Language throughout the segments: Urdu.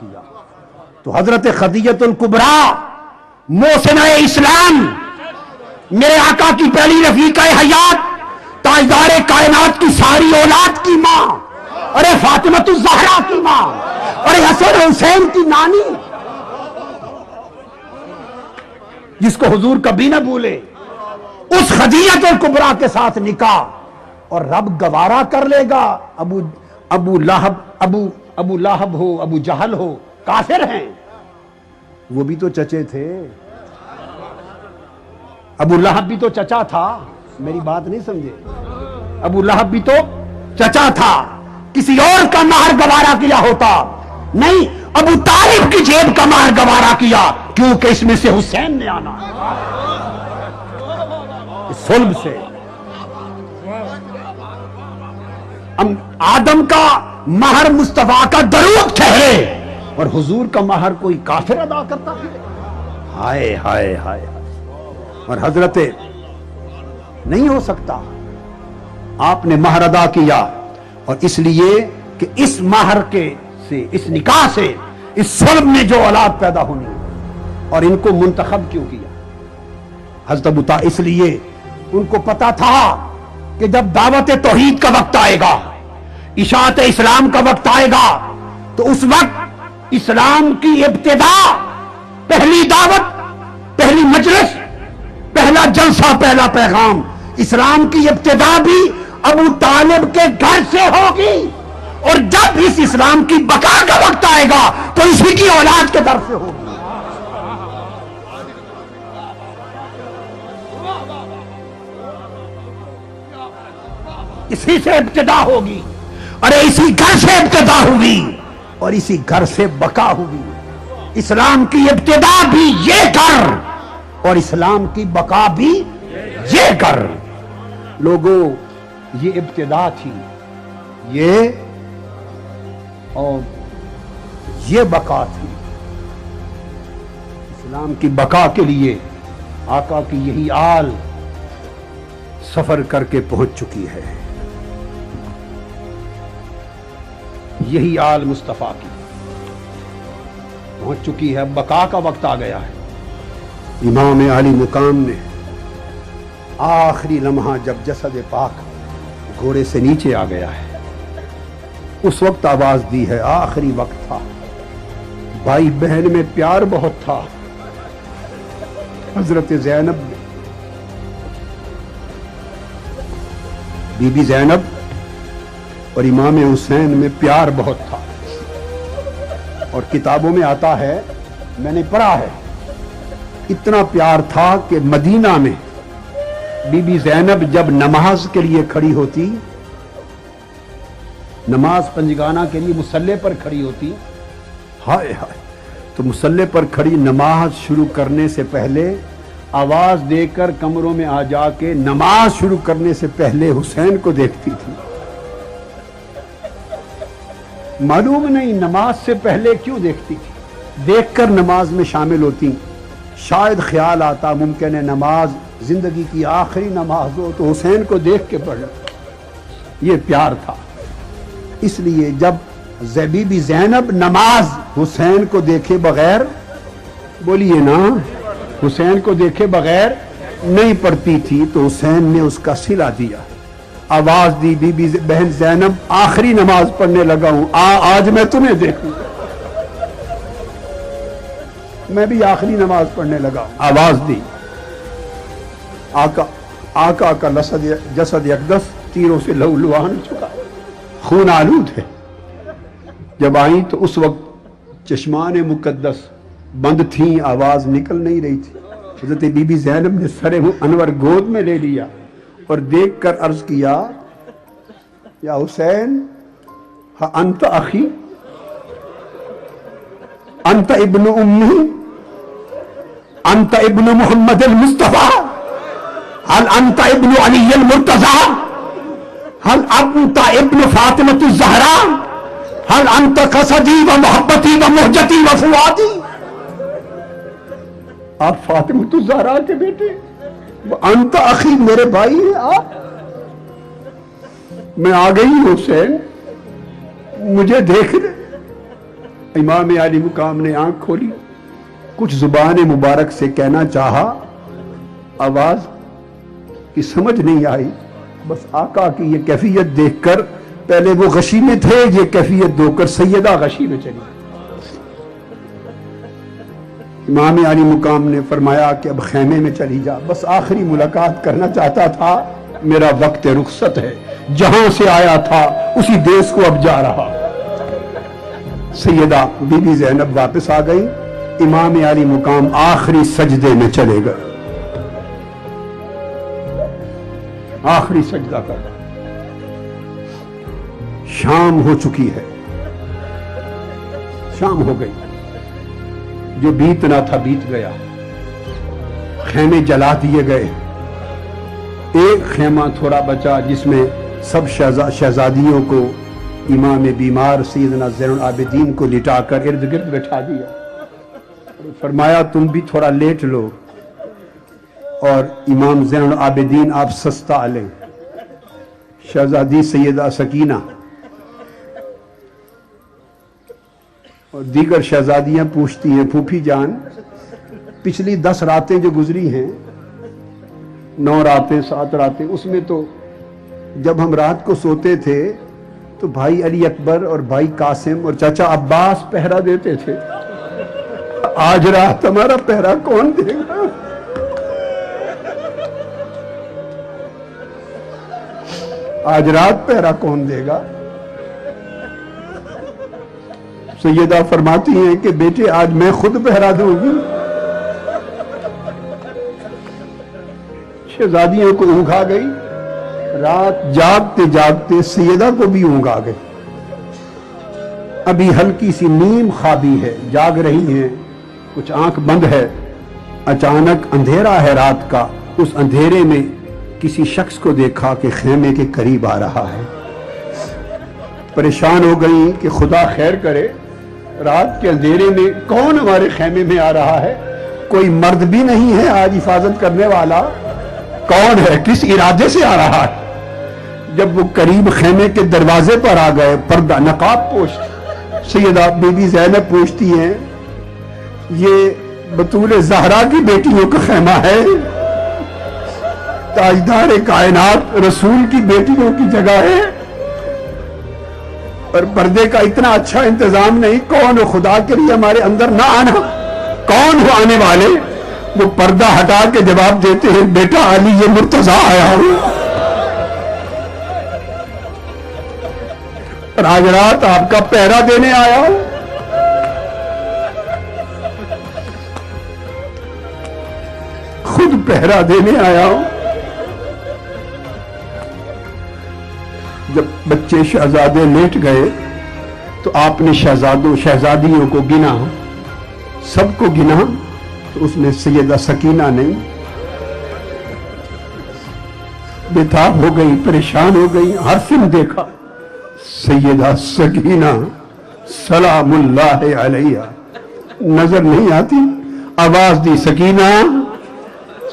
کیا تو حضرت خدیجۃ الکبریٰ محسنہ اسلام، میرے آقا کی پہلی رفیقہ حیات، تاجدار کائنات کی ساری اولاد کی ماں، ارے فاطمۃ الزہرا کی ماں، ارے حسن حسین کی نانی، جس کو حضور کبھی نہ بھولے، اس خدیجۃ الکبریٰ کے ساتھ نکاح، اور رب گوارا کر لے گا۔ ابو لہب ہو، ابو جہل ہو، کافر ہیں، وہ بھی تو چچے تھے۔ ابو لہب بھی تو چچا تھا، میری بات نہیں سمجھے، ابو لہب بھی تو چچا تھا، کسی اور کا مہر گوارا کیا ہوتا، نہیں، ابو طالب کی جیب کا مہر گوارا کیا، کیونکہ اس میں سے حسین نے آنا صلب سے۔ آدم کا مہر مصطفیٰ کا درود ٹھہرے، اور حضور کا مہر کوئی کافر ادا کرتا ہے؟ ہائے ہائے ہائے۔ اور حضرت نہیں ہو سکتا، آپ نے مہر ادا کیا، اور اس لیے کہ اس مہر کے سے، اس نکاح سے، اس صلب میں جو اولاد پیدا ہونی، اور ان کو منتخب کیوں کیا؟ حضرت ابو طالب، اس لیے ان کو پتا تھا کہ جب دعوت توحید کا وقت آئے گا، اشاعت اسلام کا وقت آئے گا، تو اس وقت اسلام کی ابتدا، پہلی دعوت، پہلی مجلس، پہلا جلسہ، پہلا پیغام، اسلام کی ابتدا بھی ابو طالب کے گھر سے ہوگی، اور جب اس اسلام کی بقا کا وقت آئے گا تو اسی کی اولاد کے در سے ہوگی۔ اسی سے ابتدا ہوگی، ارے اسی گھر سے ابتدا ہوگی، اور اسی گھر سے بقا ہوگی۔ اسلام کی ابتدا بھی یہ گھر، اور اسلام کی بقا بھی یہ گھر۔ لوگوں، یہ ابتدا تھی، یہ اور یہ بقا تھی۔ اسلام کی بقا کے لیے آقا کی یہی آل سفر کر کے پہنچ چکی ہے، یہی آل مصطفیٰ کی پہنچ چکی ہے، بقا کا وقت آ گیا ہے۔ امام علی مقام نے آخری لمحہ جب جسد پاک گھوڑے سے نیچے آ گیا ہے، اس وقت آواز دی ہے، آخری وقت تھا، بھائی بہن میں پیار بہت تھا۔ حضرت زینب، بی بی زینب اور امام حسین میں پیار بہت تھا، اور کتابوں میں آتا ہے، میں نے پڑھا ہے، اتنا پیار تھا کہ مدینہ میں بی بی زینب جب نماز کے لیے کھڑی ہوتی، نماز پنجگانہ کے لیے مصلی پر کھڑی ہوتی، ہائے ہائے، تو مصلی پر کھڑی نماز شروع کرنے سے پہلے آواز دے کر کمروں میں آ جا کے نماز شروع کرنے سے پہلے حسین کو دیکھتی تھی۔ معلوم نہیں نماز سے پہلے کیوں دیکھتی تھی، دیکھ کر نماز میں شامل ہوتی، شاید خیال آتا ممکن ہے نماز زندگی کی آخری نماز ہو تو حسین کو دیکھ کے پڑھ، یہ پیار تھا۔ اس لیے جب بی بی زینب نماز حسین کو دیکھے بغیر، بولیے نا، حسین کو دیکھے بغیر نہیں پڑھتی تھی، تو حسین نے اس کا صلہ دیا، آواز دی، بی بی بہن زینب آخری نماز پڑھنے لگا ہوں، آج میں تمہیں دیکھوں، میں بھی آخری نماز پڑھنے لگا ہوں، آواز دی۔ آقا کا جسد اقدس تیروں سے لہو لہان ہو چکا، خون آلود ہے۔ جب آئیں تو اس وقت چشمان مقدس بند تھیں، آواز نکل نہیں رہی تھی۔ حضرت بی بی زینب نے سر انور گود میں لے لیا اور دیکھ کر عرض کیا، یا حسین، انت اخی، انت ابن امی، انت ابن محمد المصطفیٰ، هل انت ابن علی المرتضی، هل انت ابن فاطمۃ الزہرا، هل انت قصدی و محبتی و مہجتی و فؤادی۔ آپ فاطمۃ الزہرا کے بیٹے، انت اخی، میرے بھائی ہیں آپ، میں آ گئی حسین، مجھے دیکھ لے۔ امام علی مقام نے آنکھ کھولی، کچھ زبان مبارک سے کہنا چاہا، آواز کی سمجھ نہیں آئی، بس آقا کی یہ کیفیت دیکھ کر، پہلے وہ غشی میں تھے، یہ کیفیت دو کر سیدہ غشی میں چلی۔ امام علی مقام نے فرمایا کہ اب خیمے میں چلی جا، بس آخری ملاقات کرنا چاہتا تھا، میرا وقت رخصت ہے، جہاں سے آیا تھا اسی دیس کو اب جا رہا۔ سیدہ بی بی زینب واپس آ گئی، امام علی مقام آخری سجدے میں چلے گئے، آخری سجدہ کر۔ شام ہو چکی ہے، شام ہو گئی، جو بیتنا تھا بیت گیا، خیمے جلا دیے گئے، ایک خیمہ تھوڑا بچا جس میں سب شہزادیوں کو امام بیمار سیدنا زین العابدین کو لٹا کر ارد گرد بٹھا دیا، فرمایا تم بھی تھوڑا لیٹ لو، اور امام زین العابدین آپ سستا لیں۔ شہزادی سیدہ سکینہ اور دیگر شہزادیاں پوچھتی ہیں، پھوپھی جان پچھلی 10 راتیں جو گزری ہیں، 9 راتیں 7 راتیں، اس میں تو جب ہم رات کو سوتے تھے تو بھائی علی اکبر اور بھائی قاسم اور چچا عباس پہرا دیتے تھے، آج رات ہمارا پہرا کون دے گا؟ آج رات پہرا کون دے گا؟ سیدہ فرماتی ہیں کہ بیٹے آج میں خود پہرا دوں گی۔ شہزادیوں کو اونگ آ گئی، رات جاگتے جاگتے سیدہ کو بھی اونگ آ گئی، ابھی ہلکی سی نیم خوابی ہے، جاگ رہی ہیں، کچھ آنکھ بند ہے، اچانک اندھیرا ہے رات کا، اس اندھیرے میں کسی شخص کو دیکھا کہ خیمے کے قریب آ رہا ہے، پریشان ہو گئی کہ خدا خیر کرے، رات کے اندھیرے میں کون ہمارے خیمے میں آ رہا ہے؟ کوئی مرد بھی نہیں ہے آج حفاظت کرنے والا، کون ہے؟ کس ارادے سے آ رہا ہے؟ جب وہ قریب خیمے کے دروازے پر آ گئے، پردہ نقاب پوش، سیدہ بی بی زینب پوچھتی ہیں یہ بطول زہرا کی بیٹیوں کا خیمہ ہے؟ تاجدار کائنات رسول کی بیٹیوں کی جگہ ہے، اور پردے کا اتنا اچھا انتظام نہیں، کون ہو خدا کے لیے ہمارے اندر نہ آنا، کون ہو آنے والے؟ وہ پردہ ہٹا کے جواب دیتے ہیں بیٹا علی یہ مرتضیٰ آیا ہوں، اور آج رات آپ کا پہرا دینے آیا ہوں۔ خود پہرا دینے آیا ہوں۔ جب بچے شہزادے لیٹ گئے تو آپ نے شہزادیوں کو گنا، سب کو گنا، تو اس میں سیدہ سکینہ نہیں، بےتاب ہو گئی، پریشان ہو گئی، ہر فلم دیکھا، سیدہ سکینہ سلام اللہ علیہ نظر نہیں آتی، آواز دی سکینہ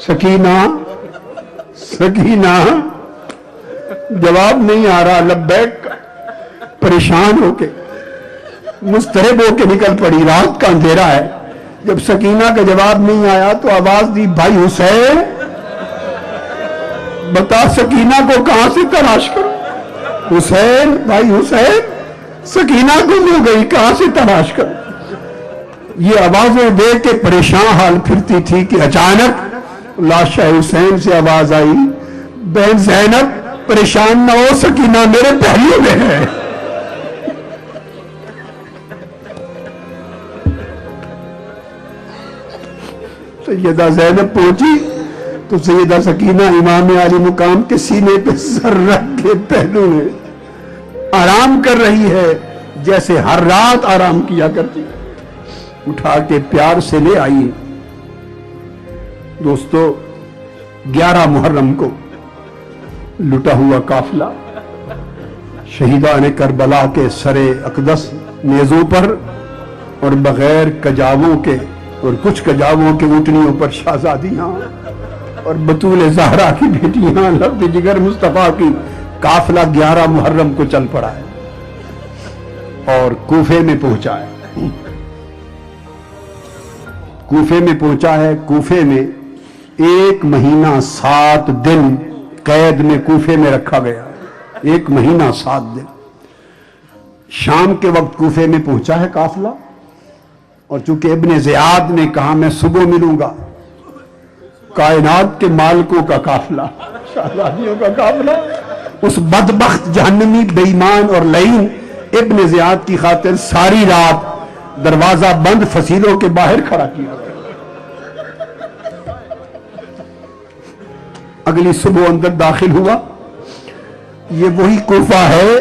سکینہ سکینہ، جواب نہیں آ رہا، لبیک، پریشان ہو کے مضطرب ہو کے نکل پڑی، رات کا اندھیرا ہے، جب سکینہ کا جواب نہیں آیا تو آواز دی بھائی حسین، بتا سکینہ کو کہاں سے تلاش کروں؟ حسین، بھائی حسین، سکینہ کو مل گئی، کہاں سے تلاش کروں؟ یہ آوازیں دے کے پریشان حال پھرتی تھی کہ اچانک لاش حسین سے آواز آئی، بہن زینب پریشان نہ ہو، سکینہ میرے پہلو میں ہے۔ سیدہ زینب پہنچی تو سیدہ سکینہ امام علی مقام کے سینے پہ سر رکھ کے پہلو میں آرام کر رہی ہے، جیسے ہر رات آرام کیا کرتی، اٹھا کے پیار سے لے آئی۔ دوستو 11 محرم کو لٹا ہوا قافلہ شہیدان کربلا کے سر اقدس نیزوں پر اور بغیر کجاووں کے اور کچھ کجاووں کے اونٹنیوں پر شہزادیاں اور بطول زہرا کی بیٹیاں لفظ جگر مصطفیٰ کی قافلہ 11 محرم کو چل پڑا ہے اور کوفے میں پہنچا ہے۔ کوفے میں پہنچا ہے. کوفے میں 1 مہینہ 7 دن قید میں کوفے میں رکھا گیا. 1 مہینہ 7 دن. شام کے وقت کوفے میں پہنچا ہے قافلہ, اور چونکہ ابن زیاد نے کہا میں صبح ملوں گا, کائنات کے مالکوں کا قافلہ, شہزادیوں کا قافلہ, اس بدبخت جہنمی بے ایمان اور لعین ابن زیاد کی خاطر ساری رات دروازہ بند فصیلوں کے باہر کھڑا کیا گیا. اگلی صبح اندر داخل ہوا. یہ وہی کوفہ ہے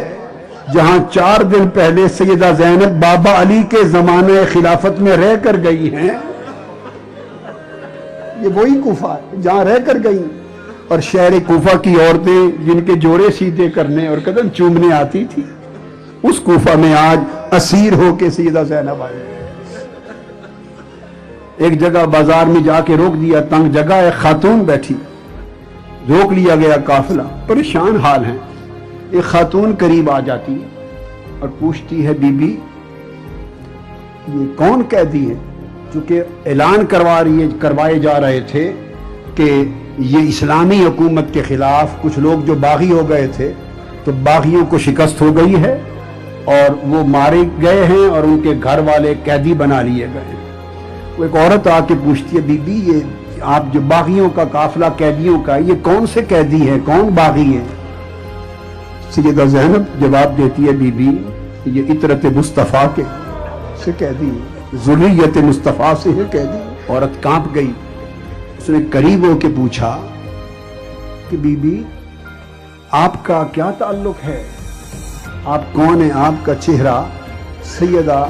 جہاں 4 دن پہلے سیدہ زینب بابا علی کے زمانے خلافت میں رہ کر گئی ہیں. یہ وہی کوفہ ہے جہاں رہ کر گئی. اور شہر کوفہ کی عورتیں جن کے جوڑے سیدھے کرنے اور قدم چومنے آتی تھی, اس کوفہ میں آج اسیر ہو کے سیدہ زینب آئی. ایک جگہ بازار میں جا کے روک دیا, تنگ جگہ, ایک خاتون بیٹھی, روک لیا گیا قافلہ, پریشان حال ہیں. ایک خاتون قریب آ جاتی ہے اور پوچھتی ہے بی بی یہ کون قیدی ہے؟ چونکہ اعلان کروائے جا رہے تھے کہ یہ اسلامی حکومت کے خلاف کچھ لوگ جو باغی ہو گئے تھے, تو باغیوں کو شکست ہو گئی ہے اور وہ مارے گئے ہیں اور ان کے گھر والے قیدی بنا لیے گئے ہیں. وہ ایک عورت آ کے پوچھتی ہے بی بی یہ آپ جو باغیوں کا قافلہ قیدیوں کا, یہ کون سے قیدی ہیں, کون باغی ہیں؟ سیدہ زینب جواب دیتی ہے بی بی یہ عطرت مصطفیٰ کے سے قیدی, ذریت مصطفیٰ سے ہے قیدی. عورت کانپ گئی. اس نے قریب ہو کے پوچھا کہ بی بی آپ کا کیا تعلق ہے, آپ کون ہیں, آپ کا چہرہ سیدہ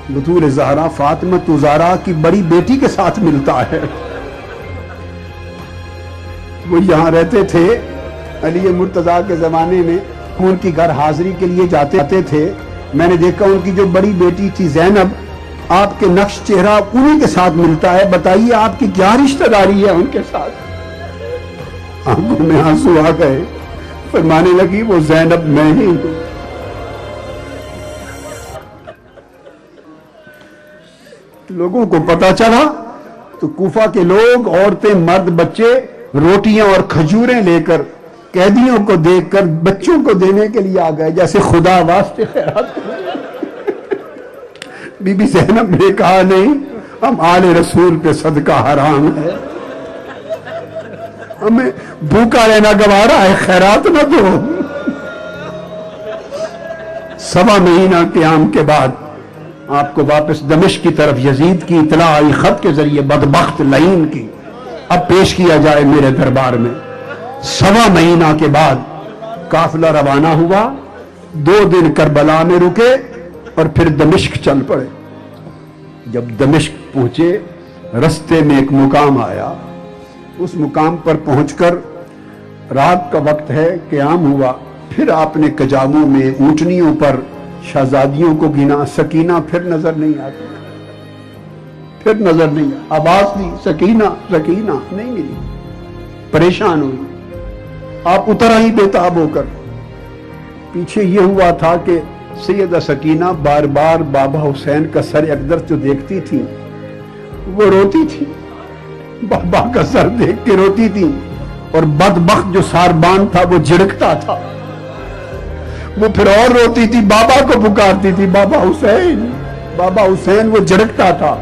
بطول زہرا فاطمہ زہرا کی بڑی بیٹی کے ساتھ ملتا ہے. وہ یہاں رہتے تھے علی مرتضیٰ کے زمانے میں, ان کی گھر حاضری کے لیے جاتے تھے. میں نے دیکھا ان کی جو بڑی بیٹی تھی زینب, آپ کے نقش چہرہ انہی کے ساتھ ملتا ہے, بتائیے آپ کی کیا رشتہ داری ہے ان کے ساتھ؟ آنکھوں میں آنسو آ گئے, فرمانے لگی وہ زینب میں ہی ہوں. لوگوں کو پتا چلا تو کوفہ کے لوگ, عورتیں, مرد, بچے روٹیاں اور کھجوریں لے کر قیدیوں کو دیکھ کر بچوں کو دینے کے لیے آ گئے, جیسے خدا واسطے خیرات. بی بی زینب نے کہا نہیں, ہم آل رسول پہ صدقہ حرام ہے, ہمیں بھوکا رہنا گوارا ہے, خیرات نہ دو. 1.25 مہینہ قیام کے بعد آپ کو واپس دمشق کی طرف یزید کی اطلاع آئی, خط کے ذریعے, بدبخت لعین کی, اب پیش کیا جائے میرے دربار میں. 1.25 مہینہ کے بعد قافلہ روانہ ہوا. 2 دن کربلا میں رکے اور پھر دمشق چل پڑے. جب دمشق پہنچے, رستے میں ایک مقام آیا. اس مقام پر پہنچ کر رات کا وقت ہے, قیام ہوا. پھر آپ نے کجاموں میں اونٹنیوں پر شہزادیوں کو گنا. سکینہ پھر نظر نہیں آتی, پھر نظر نہیں, آواز دی سکینہ سکینہ نہیں ملی. پریشان ہوئی, آپ اتر آئی بےتاب ہو کر. پیچھے یہ ہوا تھا کہ سیدہ سکینہ بار بار بابا حسین کا سر اقدس جو دیکھتی تھی وہ روتی تھی, بابا کا سر دیکھ کے روتی تھی, اور بدبخت جو ساربان تھا وہ جھڑکتا تھا, وہ پھر اور روتی تھی, بابا کو پکارتی تھی بابا حسین بابا حسین, وہ جھڑکتا تھا.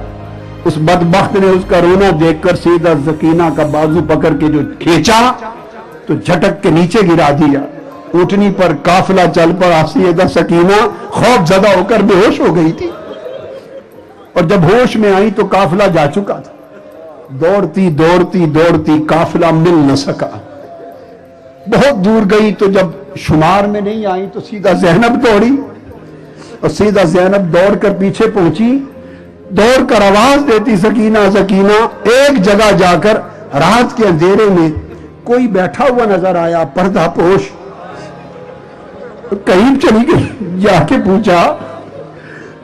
اس بدبخت نے اس کا رونا دیکھ کر سیدہ سکینہ کا بازو پکڑ کے جو کھینچا تو جھٹک کے نیچے گرا دیا. اونٹنی پر قافلہ چل پڑا. سیدہ سکینہ خوف زدہ ہو کر بے ہوش ہو گئی تھی, اور جب ہوش میں آئی تو قافلہ جا چکا تھا. دوڑتی دوڑتی دوڑتی قافلہ مل نہ سکا. بہت دور گئی تو جب شمار میں نہیں آئی تو سیدہ زینب دوڑی, اور سیدہ زینب دوڑ کر پیچھے پہنچی. دوڑ کر آواز دیتی سکینہ سکینہ. ایک جگہ جا کر رات کے اندھیرے میں کوئی بیٹھا ہوا نظر آیا, پردہ پوش. قریب چلی گئی, جا کے پوچھا,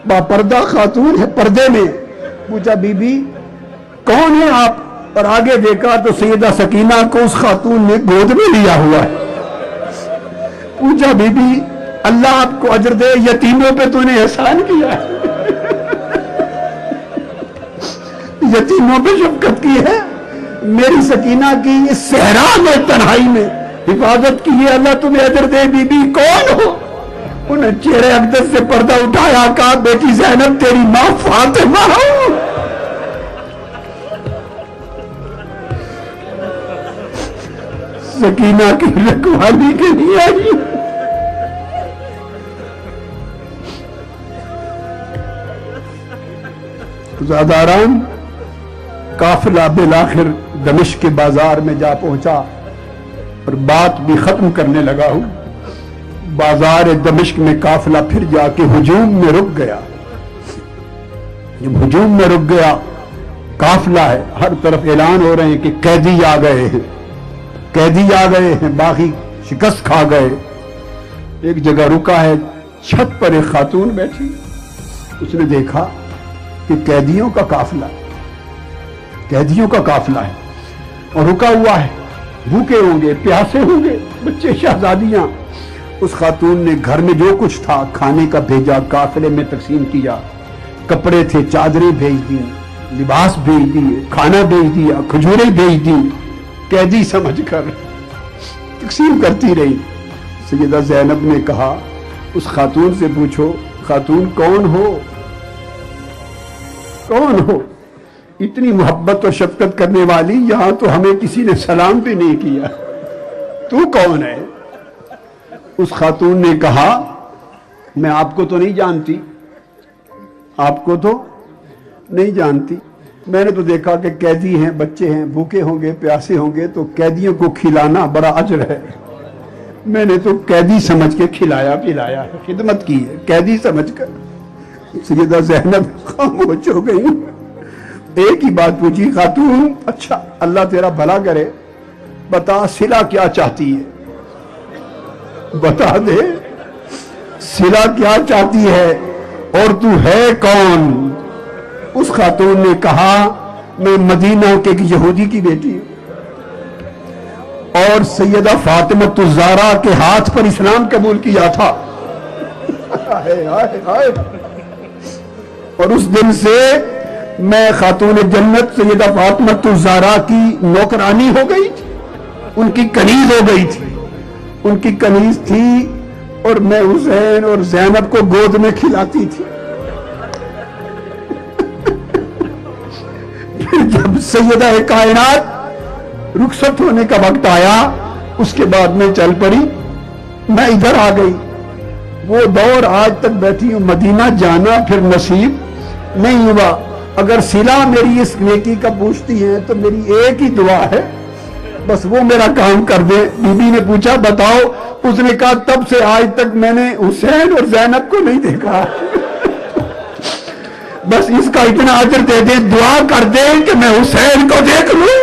با پردہ خاتون ہے پردے میں. پوچھا بی بی کون ہے آپ؟ اور آگے دیکھا تو سیدہ سکینہ کو اس خاتون نے گود میں لیا ہوا ہے. پوچھا بی بی اللہ آپ کو اجر دے, یتیموں پہ تو نے احسان کیا ہے. یتیموں پہ شفقت کی ہے، میری سکینہ کی اس صحرا میں تنہائی میں حفاظت کی ہے، اللہ تمہیں اجر دے۔ بی بی کون ہو؟ انہیں چہرے اقدس سے پردہ اٹھایا، کہا بیٹی زینب تیری ماں فاطمہ ہو۔ سکینہ کی رکھوالی کے لیے آئی۔ زاداران قافلہ بالآخر دمشق کے بازار میں جا پہنچا اور بات بھی ختم کرنے لگا ہوں۔ بازار دمشق میں قافلہ پھر جا کے ہجوم میں رک گیا۔ جب ہجوم میں رک گیا، قافلہ ہے، ہر طرف اعلان ہو رہے ہیں کہ قیدی آ گئے ہیں، قیدی آ گئے ہیں، باقی شکست کھا گئے۔ ایک جگہ رکا ہے، چھت پر ایک خاتون بیٹھی، اس نے دیکھا کہ قیدیوں کا قافلہ ہے اور رکا ہوا ہے، بھوکے ہوں گے، پیاسے ہوں گے، بچے شہزادیاں۔ اس خاتون نے گھر میں جو کچھ تھا کھانے کا بھیجا، قافلے میں تقسیم کیا، کپڑے تھے چادریں بھیج دی، لباس بھیج دیے، کھانا بھیج دیا، کھجوریں بھیج دی، قیدی سمجھ کر تقسیم کرتی رہی۔ سیدہ زینب نے کہا اس خاتون سے پوچھو خاتون کون ہو؟ کون ہو؟ اتنی محبت اور شفقت کرنے والی، یہاں تو ہمیں کسی نے سلام بھی نہیں کیا، تو کون ہے؟ اس خاتون نے کہا میں آپ کو تو نہیں جانتی، آپ کو تو نہیں جانتی، میں نے تو دیکھا کہ قیدی ہیں، بچے ہیں، بھوکے ہوں گے، پیاسے ہوں گے، تو قیدیوں کو کھلانا بڑا اجر ہے، میں نے تو قیدی سمجھ کے کھلایا پلایا ہے، خدمت کی ہے قیدی سمجھ کر۔ سیدہ زینب خاموش ہو گئی، ایک ہی بات پوچھی خاتون اچھا اللہ تیرا بھلا کرے، بتا صلہ کیا چاہتی ہے، بتا دے صلہ کیا چاہتی ہے اور تو ہے کون؟ اس خاتون نے کہا میں مدینہ کے ایک یہودی کی بیٹی ہوں اور سیدہ فاطمہ الزہرا کے ہاتھ پر اسلام قبول کیا تھا۔ اور اس دن سے میں خاتون جنت سیدہ فاطمہ الزہرا کی نوکرانی ہو گئی تھی، ان کی کنیز ہو گئی تھی، ان کی کنیز تھی اور میں حسین اور زینب کو گود میں کھلاتی تھی۔ پھر جب سیدہ کائنات رخصت ہونے کا وقت آیا، اس کے بعد میں چل پڑی، میں ادھر آ گئی۔ وہ دور آج تک بیٹھی ہوں، مدینہ جانا پھر نصیب نہیں ہوا۔ اگر صلہ میری اس نیکی کا پوچھتی ہیں تو میری ایک ہی دعا ہے، بس وہ میرا کام کر دے۔ بی بی نے پوچھا بتاؤ، اس نے کہا تب سے آج تک میں نے حسین اور زینب کو نہیں دیکھا، بس اس کا اتنا اجر دے دے، دعا کر دے کہ میں حسین کو دیکھ لوں،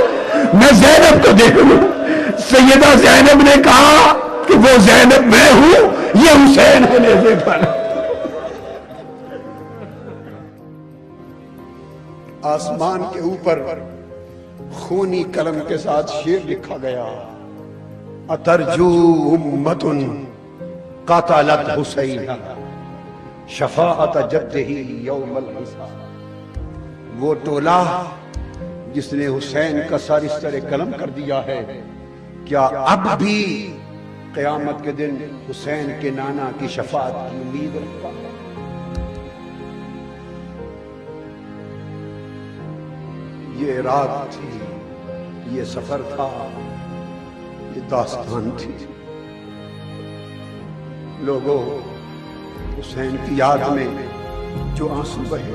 میں زینب کو دیکھ لوں۔ سیدہ زینب نے کہا کہ وہ زینب میں ہوں، یہ حسین ہونے سے پر۔ آسمان کے اوپر خونی قلم کے ساتھ شعر لکھا گیا، اترجو امت قاتلت حسین شفاعت جدہ یوم الحساب۔ وہ ٹولہ جس نے حسین کا سر اس طرح قلم کر دیا ہے، کیا اب بھی قیامت کے دن حسین کے نانا کی شفاعت کی امید رکھتا ہے؟ یہ رات تھی، یہ سفر تھا، یہ داستان تھی۔ لوگوں، حسین کی یاد میں جو آنسو بہے